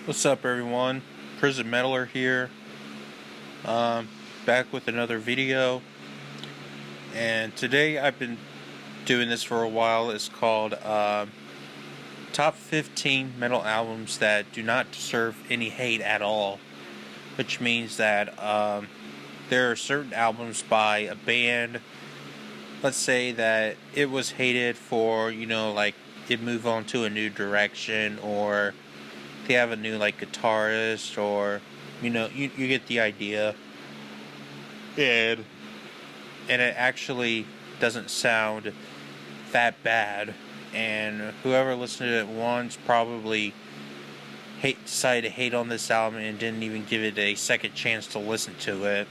What's up, everyone? Prison Metaler here. Back with another video. And today I've been doing this for a while. It's called Top 15 Metal Albums That Do Not Deserve Any Hate at All. Which means that there are certain albums by a band. Let's say that it was hated for, like it moved on to a new direction, or they have a new guitarist, or you get the idea, and it actually doesn't sound that bad, and whoever listened to it once probably decided to hate on this album and didn't even give it a second chance to listen to it.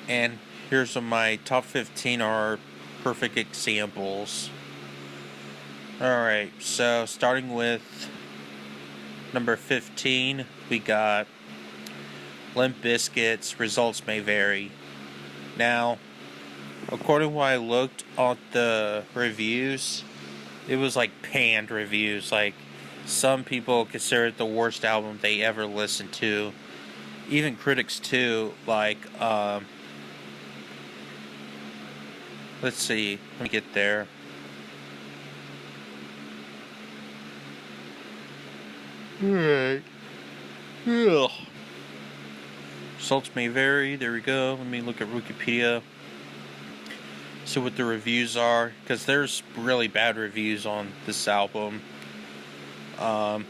And here's my top 15 are perfect examples. Alright, so starting with number 15, we got Limp Bizkit's Results May Vary. Now, according to what I looked at the reviews, it was panned reviews. Some people consider it the worst album they ever listened to. Even critics too, let's see, let me get there. Alright. Ugh. Results may vary. There we go. Let me look at Wikipedia. See what the reviews are, because there's really bad reviews on this album. But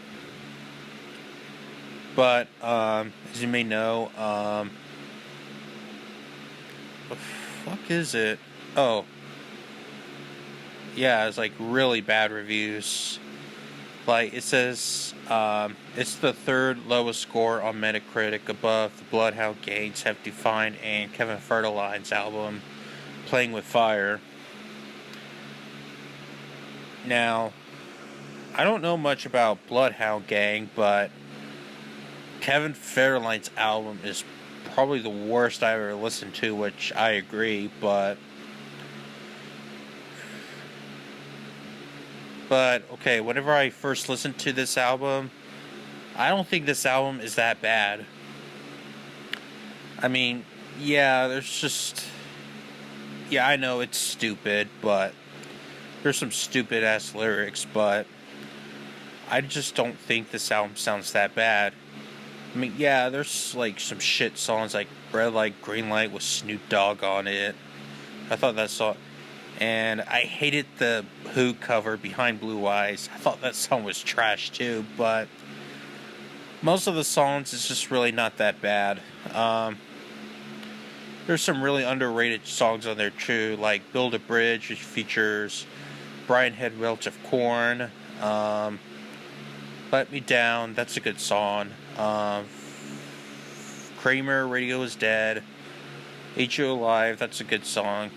as you may know, what the fuck is it? Oh, yeah, it's really bad reviews. It says it's the third lowest score on Metacritic, above the Bloodhound Gates Have Defined and Kevin Federline's album Playing with Fire. Now, I don't know much about Bloodhound Gang, but Kevin Federline's album is probably the worst I ever listened to, which I agree, but okay, whenever I first listened to this album, I don't think this album is that bad. I mean, yeah, I know it's stupid, but there's some stupid ass lyrics, but I just don't think this album sounds that bad. I mean, yeah, there's some shit songs like Red Light, Green Light with Snoop Dogg on it. I thought that song. And I hated the Who cover, Behind Blue Eyes. I thought that song was trash too, but most of the songs is just really not that bad. There's some really underrated songs on there too, like Build a Bridge, which features Brian Head Welch of Korn. Let Me Down, that's a good song. Kramer, Radio Is Dead. Hate You Alive, that's a good song.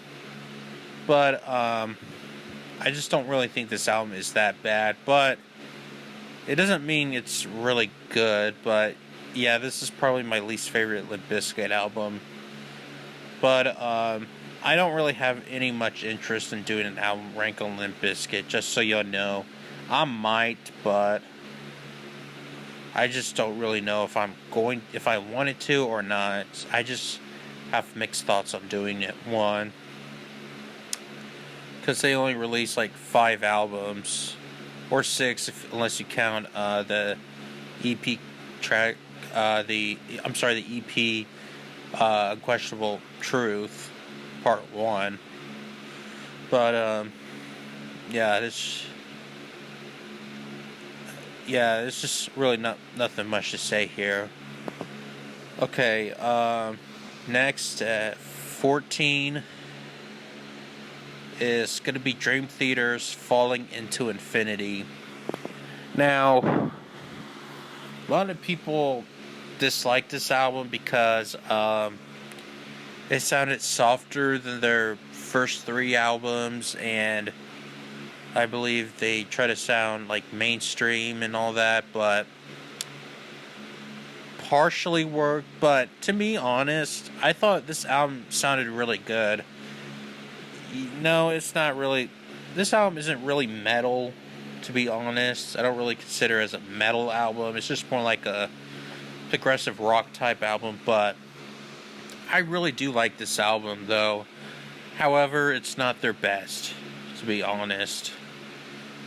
But I just don't really think this album is that bad. But it doesn't mean it's really good. But yeah, this is probably my least favorite Limp Bizkit album. But I don't really have any much interest in doing an album rank on Limp Bizkit, just so y'all know. I might, but I just don't really know if I wanted to or not. I just have mixed thoughts on doing it. One, because they only released 5 albums, or 6 unless you count the EP track, the EP Unquestionable Truth Part 1. But yeah, it's just really nothing much to say here. Okay, next at 14 is going to be Dream Theater's Falling Into Infinity. Now, a lot of people dislike this album because it sounded softer than their first 3 albums, and I believe they try to sound mainstream and all that, but partially worked. But to be honest, I thought this album sounded really good. No, it's not really. This album isn't really metal. to be honest. I don't really consider it as a metal album. It's just more like a progressive rock type album, but I really do like this album, though. However, it's not their best, to be honest.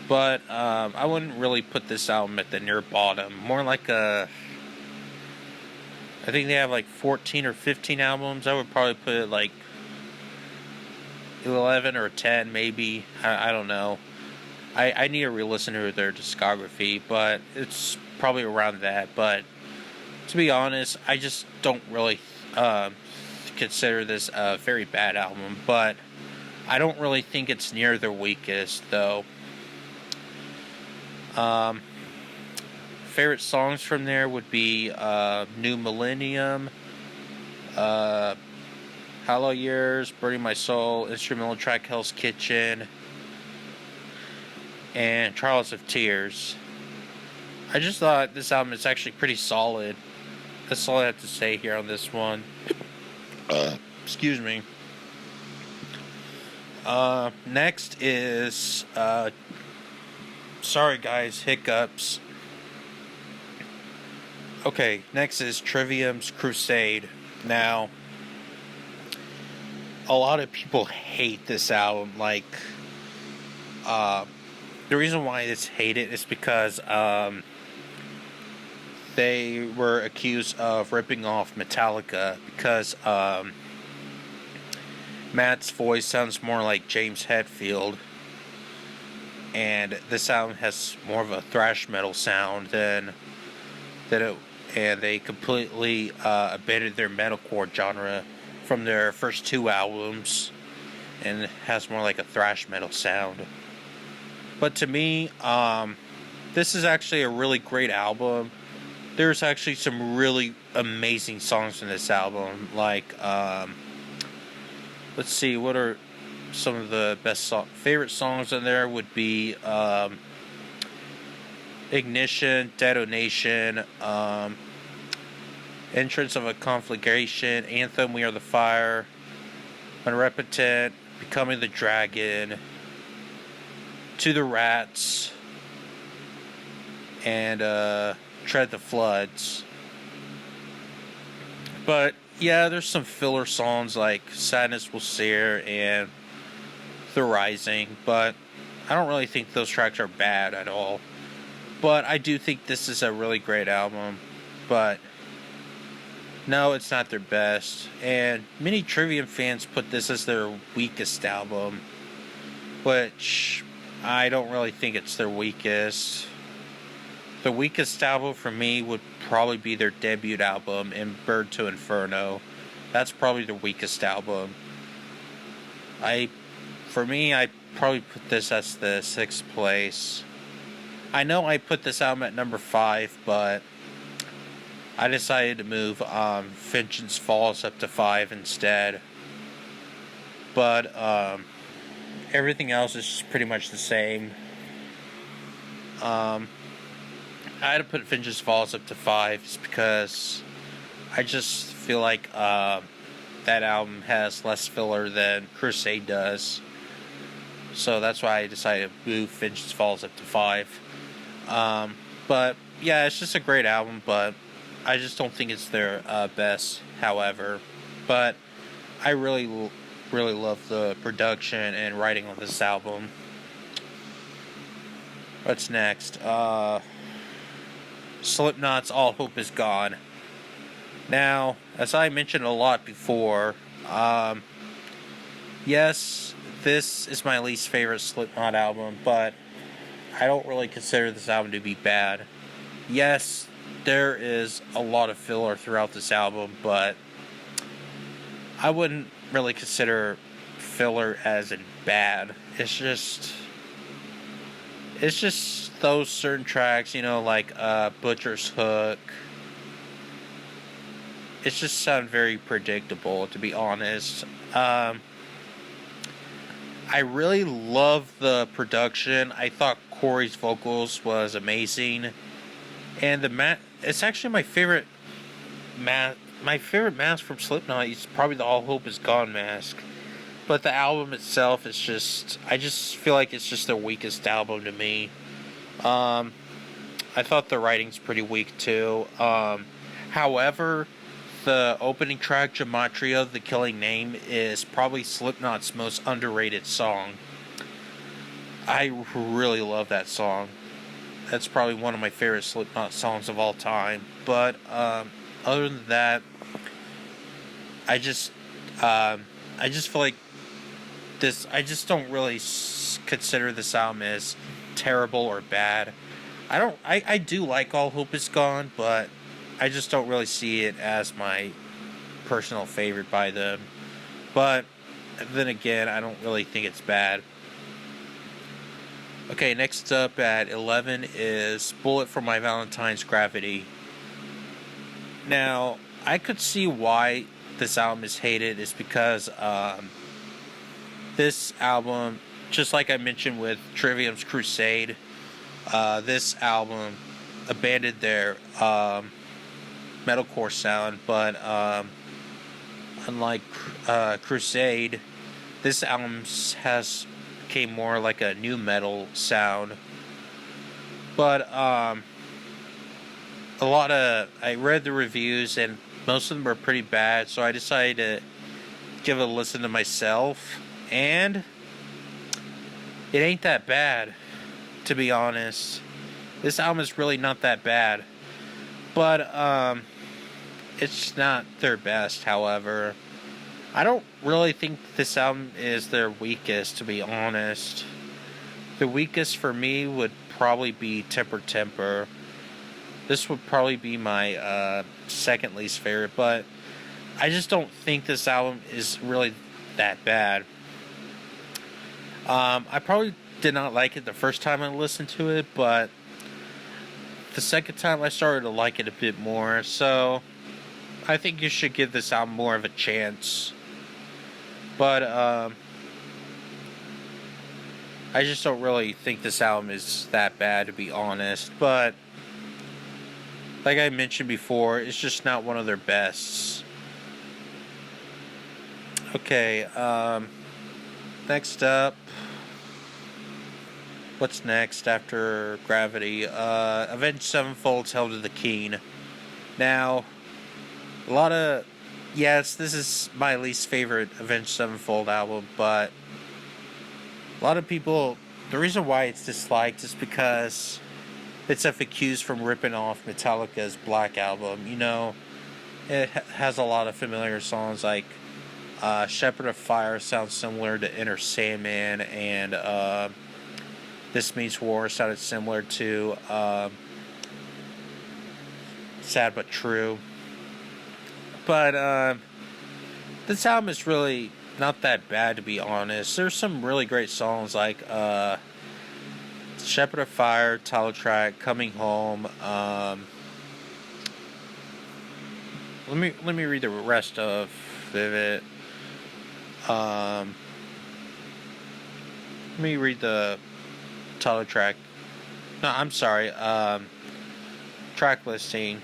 But I wouldn't really put this album at the near bottom. More like a... I think they have like 14 or 15 albums. I would probably put it like 11 or 10, maybe. I don't know. I need to re-listen to their discography, but it's probably around that. But to be honest, I just don't really consider this a very bad album. But I don't really think it's near their weakest, though. Favorite songs from there would be New Millennium, Hollow Years, Burning My Soul, instrumental track Hell's Kitchen, and Trials of Tears. I just thought this album is actually pretty solid. That's all I have to say here on this one. Excuse me. Next is... sorry guys, hiccups. Okay, next is Trivium's Crusade. Now, a lot of people hate this album. Like, the reason why it's hated is because they were accused of ripping off Metallica because Matt's voice sounds more like James Hetfield, and this album has more of a thrash metal sound than it. And they completely abandoned their metalcore genre from their first two albums, and it has more like a thrash metal sound. But to me, this is actually a really great album. There's actually some really amazing songs in this album. Like, let's see, what are some of the best favorite songs in there? Would be Ignition, Detonation, Entrance of a Conflagration, Anthem, We Are the Fire, Unrepentant, Becoming the Dragon, To the Rats, and Tread the Floods. But yeah, there's some filler songs like Sadness Will Sear and The Rising, but I don't really think those tracks are bad at all. But I do think this is a really great album. But no, it's not their best. And many Trivium fans put this as their weakest album, which I don't really think it's their weakest. The weakest album for me would probably be their debut album, In Bird to Inferno. That's probably the weakest album. For me, I probably put this as the 6th place. I know I put this album at number 5, but I decided to move Vengeance Falls up to 5 instead. But everything else is pretty much the same. I had to put Vengeance Falls up to 5 just because I just feel like that album has less filler than Crusade does. So that's why I decided to move Vengeance Falls up to 5. But yeah, it's just a great album, but I just don't think it's their best, however. But I really love the production and writing on this album. What's next? Slipknot's All Hope Is Gone. Now, as I mentioned a lot before, yes, this is my least favorite Slipknot album, but I don't really consider this album to be bad. Yes, there is a lot of filler throughout this album, but I wouldn't really consider filler as in bad. It's just those certain tracks, like Butcher's Hook. It just sounds very predictable, to be honest. I really love the production. I thought Corey's vocals was amazing, and it's actually my favorite mask. My favorite mask from Slipknot is probably the All Hope Is Gone mask. But the album itself is I just feel like it's just their weakest album to me. I thought the writing's pretty weak too. However, the opening track, Gematria, The Killing Name, is probably Slipknot's most underrated song. I really love that song. That's probably one of my favorite Slipknot songs of all time. But other than that, I just feel like this. I just don't really consider this album as terrible or bad. I do like All Hope Is Gone, but I just don't really see it as my personal favorite by them. But then again, I don't really think it's bad. Okay, next up at 11 is Bullet for My Valentine's Gravity. Now, I could see why this album is hated. Is because this album, just like I mentioned with Trivium's Crusade, this album abandoned their metalcore sound, but unlike Crusade, this album has became more like a new metal sound. But I read the reviews and most of them are pretty bad, so I decided to give it a listen to myself, and it ain't that bad, to be honest. This album is really not that bad, but it's not their best. However, I don't really think this album is their weakest, to be honest. The weakest for me would probably be Temper Temper. This would probably be my second least favorite, but I just don't think this album is really that bad. I probably did not like it the first time I listened to it, but the second time I started to like it a bit more, so I think you should give this album more of a chance. But I just don't really think this album is that bad, to be honest. But like I mentioned before, it's just not one of their bests. Okay, next up. What's next after Gravity? Avenged Sevenfold's Hell to the Keen. Now, yes, this is my least favorite Avenged Sevenfold album, but a lot of people, the reason why it's disliked is because it's accused from ripping off Metallica's Black Album. You know, it has a lot of familiar songs, like Shepherd of Fire sounds similar to Enter Sandman, and This Means War sounded similar to Sad But True. But this album is really not that bad, to be honest. There's some really great songs like Shepherd of Fire, title track, Coming Home. Let me read the rest of it. Let me read the title track. No, I'm sorry. Track listing.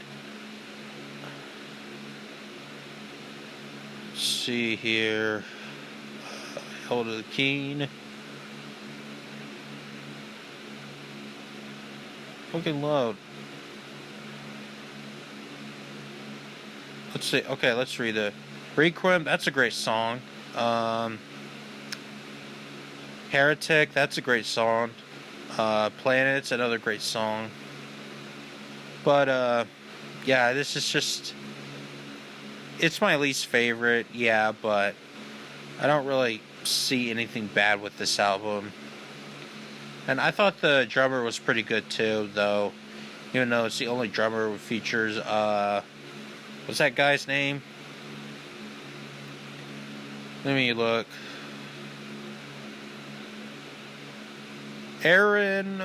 Let's see here. Hell to the Keen. Fucking load. Let's see. Okay, let's read the Requiem. That's a great song. Heretic. That's a great song. Planets. Another great song. But yeah, this is just. It's my least favorite. Yeah, but I don't really see anything bad with this album. And I thought the drummer was pretty good too, though. Even though it's the only drummer who features, what's that guy's name? Let me look. Aaron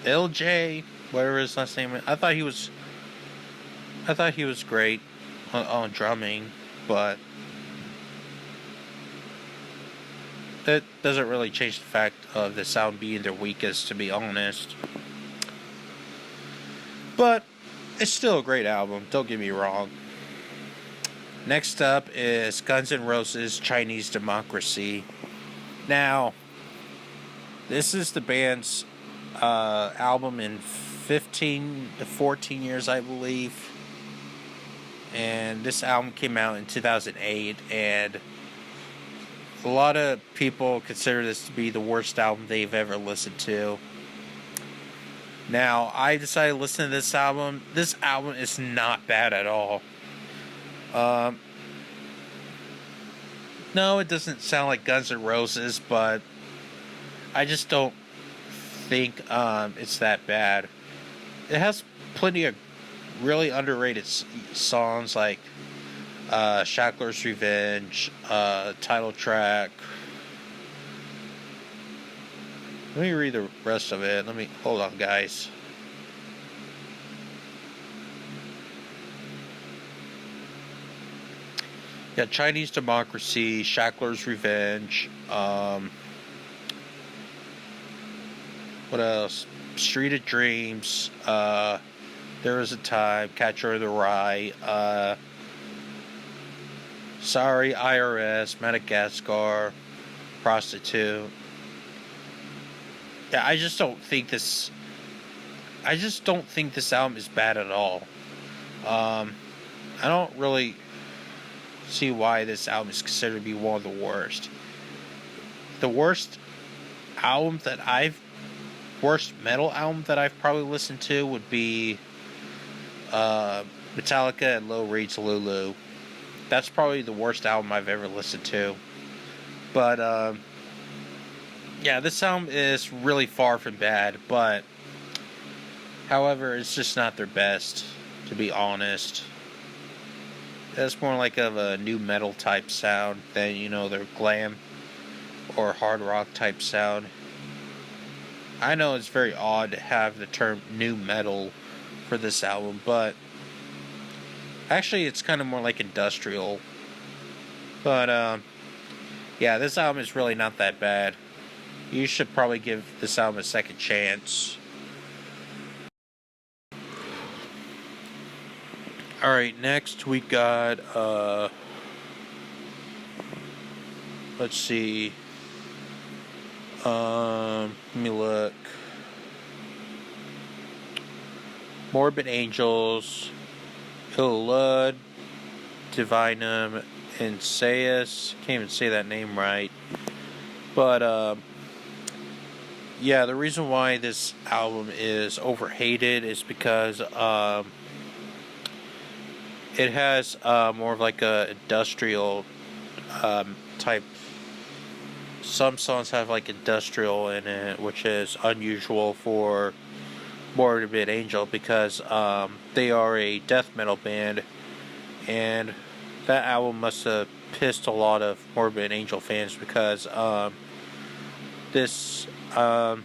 LJ, whatever his last name is. I thought he was great on drumming, but that doesn't really change the fact of the sound being their weakest, to be honest. But it's still a great album, don't get me wrong. Next up is Guns N' Roses' Chinese Democracy. Now, this is the band's album in 15 to 14 years, I believe. And this album came out in 2008, and a lot of people consider this to be the worst album they've ever listened to. Now, I decided to listen to this album. This album is not bad at all. No, it doesn't sound like Guns N' Roses, but I just don't think it's that bad. It has plenty of really underrated songs like Shackler's Revenge, title track. Let me read the rest of it. Hold on, guys. Yeah, Chinese Democracy, Shackler's Revenge. What else? Street of Dreams. There Was a Time. Catcher in the Rye. Sorry, IRS. Madagascar. Prostitute. Yeah, I just don't think this album is bad at all. I don't really see why this album is considered to be one of the worst. The worst metal album that I've probably listened to would be Metallica and Lou Reed's Lulu. That's probably the worst album I've ever listened to. But yeah, this album is really far from bad, but however, it's just not their best, to be honest. It's more like of a new metal type sound than, their glam or hard rock type sound. I know it's very odd to have the term new metal for this album, but actually it's kind of more like industrial. But yeah, this album is really not that bad. You should probably give this album a second chance. Alright, next we got, let's see, let me look. Morbid Angels, Illud, Divinum, Insidious. Can't even say that name right. But, yeah, the reason why this album is overhated is because, it has more of like a industrial type. Some songs have like industrial in it, which is unusual for Morbid Angel because they are a death metal band, and that album must have pissed a lot of Morbid Angel fans because this album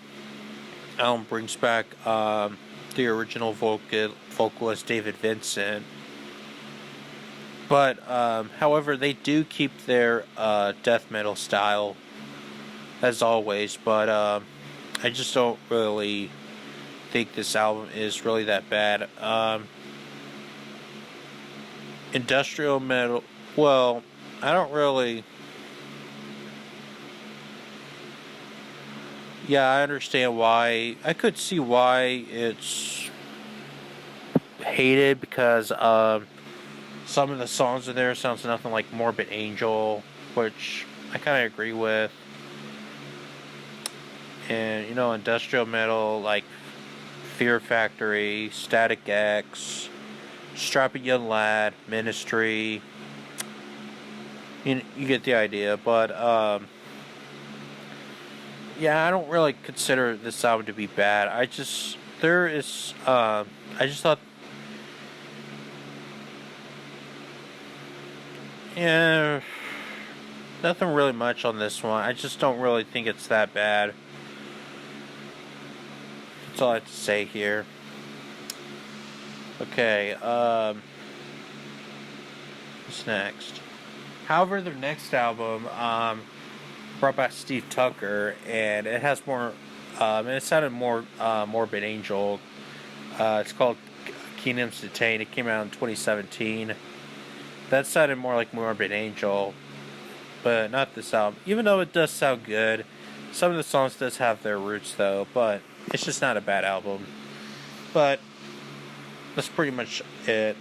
brings back the original vocalist David Vincent. But, however, they do keep their death metal style, as always, but I just don't really think this album is really that bad. Industrial metal, well, I don't really... Yeah, I understand why. I could see why it's hated, because some of the songs in there sounds nothing like Morbid Angel, which I kind of agree with. And, industrial metal like Fear Factory, Static X, Strapping Young Lad, Ministry. You get the idea, but yeah, I don't really consider this album to be bad. I just thought, yeah, nothing really much on this one. I just don't really think it's that bad. That's all I have to say here. Okay, what's next? However, their next album brought back Steve Tucker, and it has more, and it sounded more Morbid Angel. It's called Kingdoms Detained. It came out in 2017. That sounded more like Morbid Angel, but not this album. Even though it does sound good, some of the songs does have their roots though. But It's just not a bad album. But that's pretty much it.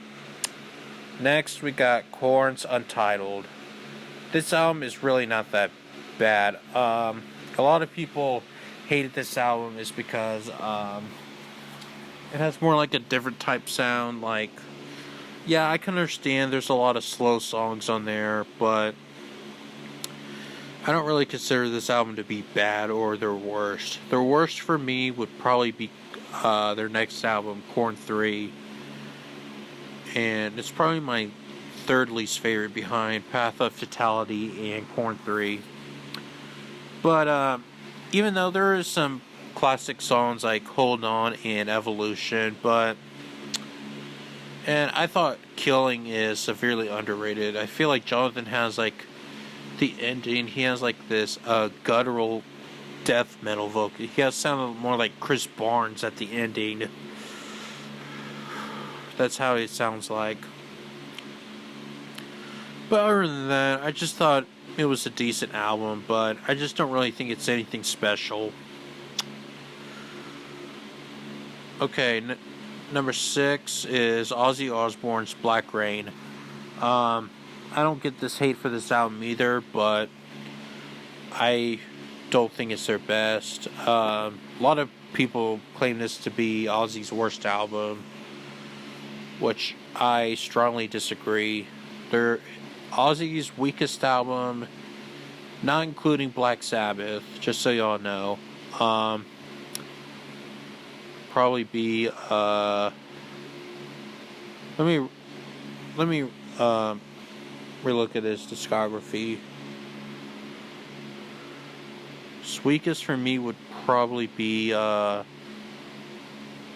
Next, we got Korn's Untitled. This album is really not that bad. A lot of people hated this album is because it has more like a different type sound. Like, yeah, I can understand there's a lot of slow songs on there, but I don't really consider this album to be bad or their worst. Their worst for me would probably be their next album, Korn 3. And it's probably my third least favorite behind Path of Fatality and Korn 3. But even though there is some classic songs like Hold On and Evolution, and I thought Killing is severely underrated. I feel like Jonathan has like the ending, he has like this guttural death metal vocal. He has sounded more like Chris Barnes at the ending. That's how it sounds like. But other than that, I just thought it was a decent album, but I just don't really think it's anything special. Okay, number 6 is Ozzy Osbourne's Black Rain. I don't get this hate for this album either, but I don't think it's their best. A lot of people claim this to be Ozzy's worst album, which I strongly disagree. They're Ozzy's weakest album, not including Black Sabbath, just so y'all know. Probably be let me relook at his discography. His weakest for me would probably be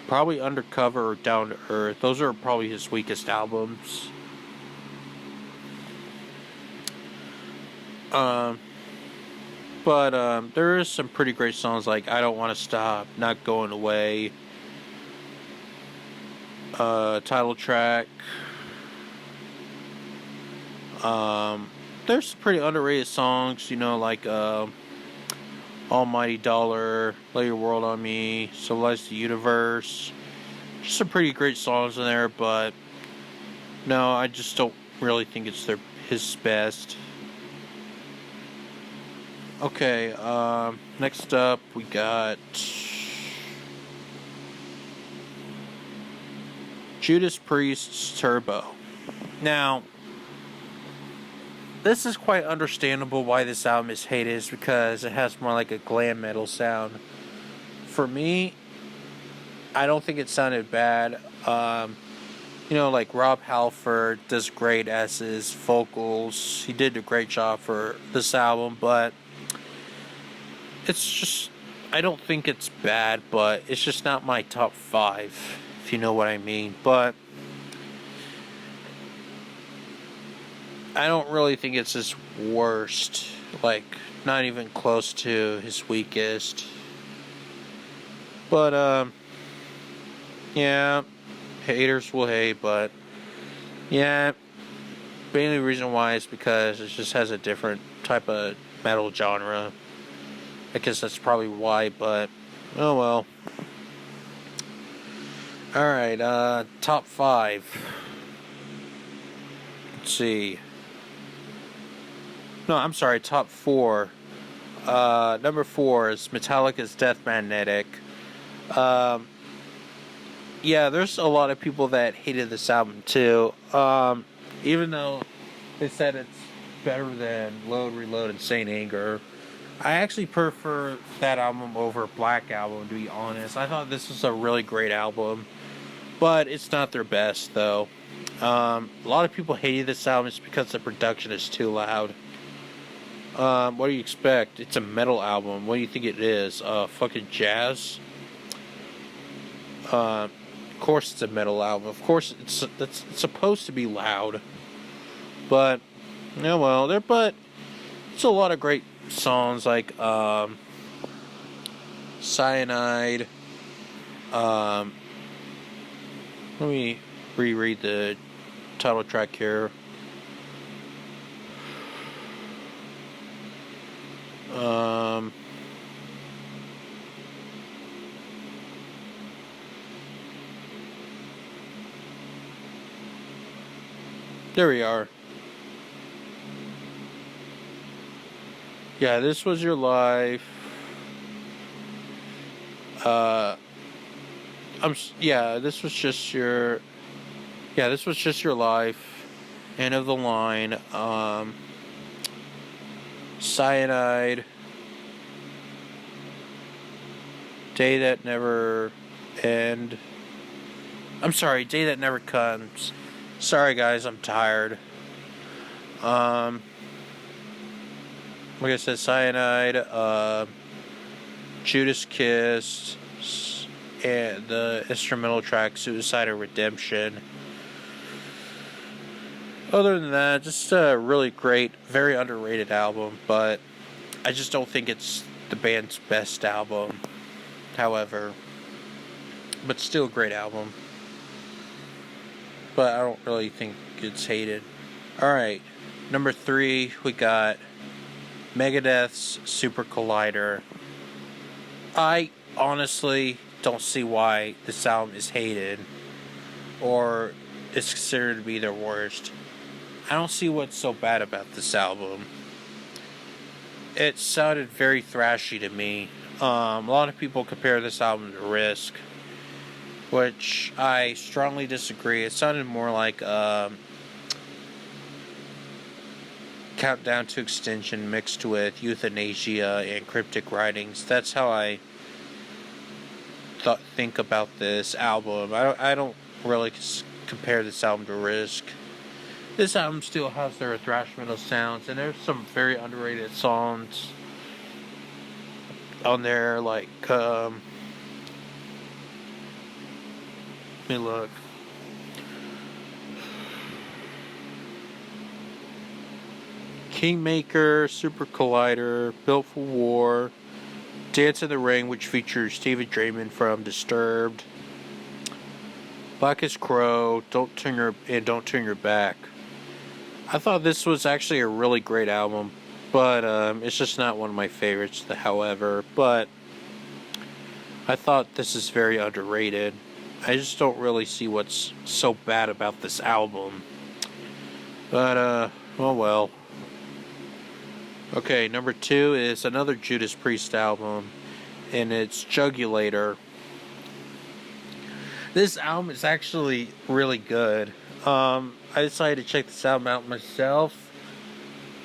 probably Undercover or Down to Earth. Those are probably his weakest albums. But there is some pretty great songs like I Don't Want to Stop, Not Going Away, title track. There's some pretty underrated songs, like Almighty Dollar, Lay Your World on Me, Civilize the Universe. Just some pretty great songs in there, but no, I just don't really think it's his best. Okay, next up we got Judas Priest's Turbo. Now, this is quite understandable why this album is hated, is because it has more like a glam metal sound. For me, I don't think it sounded bad. Like Rob Halford does great as his vocals. He did a great job for this album, but it's just, I don't think it's bad, but it's just not my top 5, if you know what I mean. But I don't really think it's his worst, like not even close to his weakest. But yeah, haters will hate, but yeah, the only reason why is because it just has a different type of metal genre. I guess that's probably why, but oh well. Alright, top 5. Let's see. No, I'm sorry, top 4. Number 4 is Metallica's Death Magnetic. Yeah, there's a lot of people that hated this album too. Even though they said it's better than Load, Reload, and Saint Anger, I actually prefer that album over Black Album, to be honest. I thought this was a really great album, but it's not their best, though. A lot of people hated this album just because the production is too loud. What do you expect? It's a metal album. What do you think it is? Fucking jazz? Of course it's a metal album. Of course it's supposed to be loud. But, but it's a lot of great songs like Cyanide. Let me reread the title track here. There we are. Yeah, this was your life. This was just your. Yeah, this was just your life. End of the line. Cyanide. Day that never end. I'm sorry, day that never comes. Sorry, guys, I'm tired. Like I said, Cyanide, Judas Kiss, and the instrumental track Suicide or Redemption. Other than that, just a really great, very underrated album, but I just don't think it's the band's best album. However, but still a great album. But I don't really think it's hated. Alright, number 3, we got Megadeth's Super Collider. I honestly don't see why this album is hated or is considered to be their worst. I don't see what's so bad about this album. It sounded very thrashy to me. A lot of people compare this album to Risk, which I strongly disagree. It sounded more like Countdown to Extinction mixed with Euthanasia and Cryptic Writings. That's how I think about this album. I don't really compare this album to Risk. This album still has their thrash metal sounds, and there's some very underrated songs on there, like let me look. Kingmaker, Super Collider, Built for War, Dance in the Ring, which features Stephen Draymond from Disturbed, Black as Crow, Don't Turn Your Back. I thought this was actually a really great album, but it's just not one of my favorites, however. But I thought this is very underrated. I just don't really see what's so bad about this album. But, oh well. Okay, number 2 is another Judas Priest album, and it's Jugulator. This album is actually really good. I decided to check this album out myself.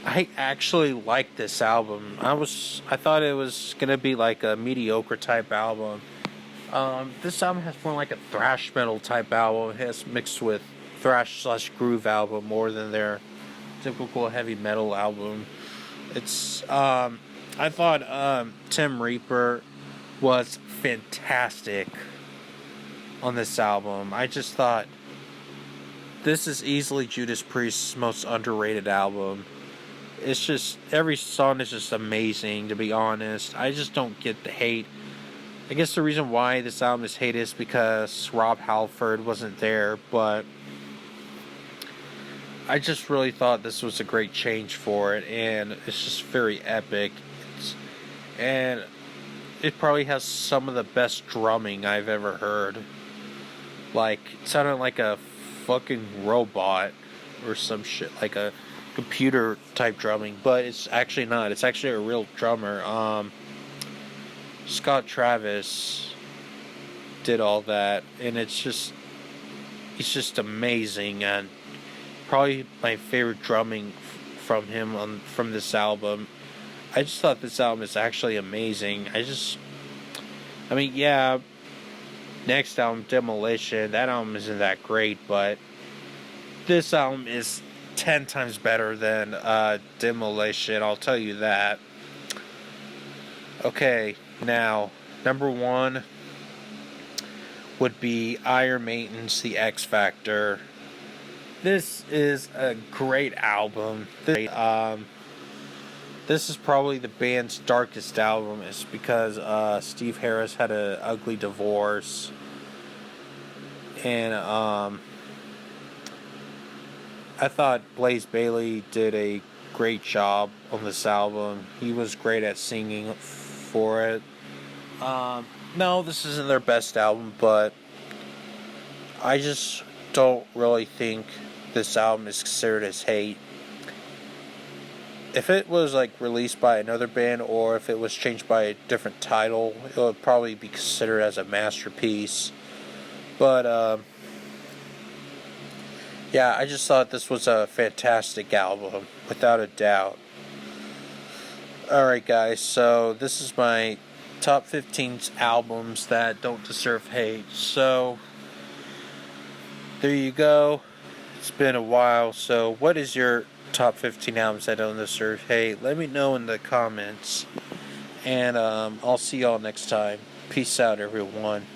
I actually like this album. I thought it was gonna be like a mediocre type album. This album has more like a thrash metal type album. It has mixed with thrash/groove album more than their typical heavy metal album. It's I thought Tim Reaper was fantastic on this album. I just thought this is easily Judas Priest's most underrated album. It's just, every song is just amazing, to be honest. I just don't get the hate. I guess the reason why this album is hated is because Rob Halford wasn't there, but I just really thought this was a great change for it, and it's just very epic. And it probably has some of the best drumming I've ever heard. Like, it sounded like a fucking robot or some shit, like a computer type drumming, but it's actually not. It's actually a real drummer. Scott Travis did all that, and it's just amazing, and probably my favorite drumming from him from this album. I just thought this album is actually amazing. Yeah, next album, Demolition, that album isn't that great, but this album is 10 times better than Demolition, I'll tell you that. Okay, now, number 1 would be Iron Maiden's The X Factor. This is a great album. This is probably the band's darkest album. It's because Steve Harris had an ugly divorce. And I thought Blaze Bayley did a great job on this album. He was great at singing for it. No, this isn't their best album, but I just don't really think this album is considered as hate. If it was like released by another band, or if it was changed by a different title, it would probably be considered as a masterpiece. But yeah, I just thought this was a fantastic album, without a doubt. Alright guys, so this is my top 15 albums that don't deserve hate. So there you go. It's been a while. So what is your top 15 albums that don't deserve hate? Let me know in the comments. And I'll see y'all next time. Peace out, everyone.